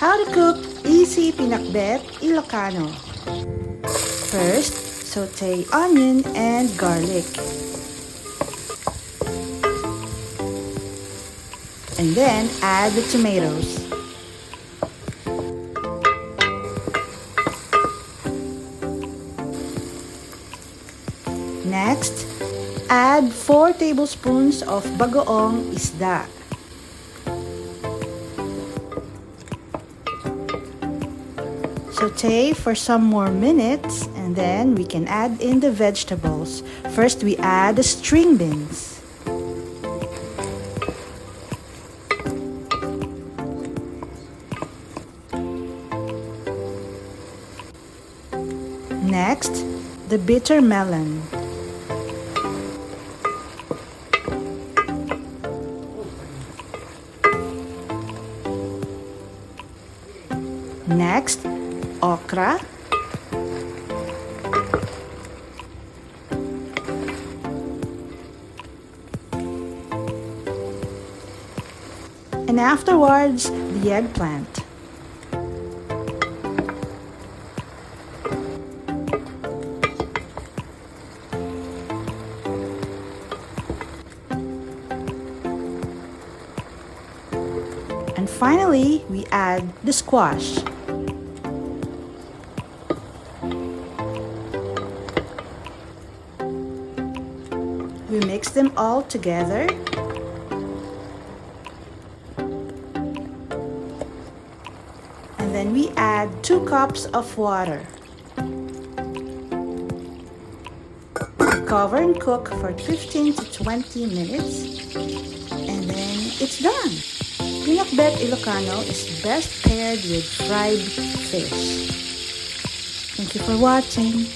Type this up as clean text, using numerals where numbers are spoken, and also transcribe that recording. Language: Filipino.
How to cook easy pinakbet Ilocano. First, saute onion and garlic. And then add the tomatoes. Next, add 4 tablespoons of Bagoong Isda. Saute for some more minutes and then we can add in the vegetables. First, we add the string beans. Next, the bitter melon. Next, okra. And afterwards, the eggplant. And finally, we add the squash. We mix them all together. And then we add 2 cups of water. Cover and cook for 15 to 20 minutes. And then it's done. Pinakbet Ilocano is best paired with fried fish. Thank you for watching.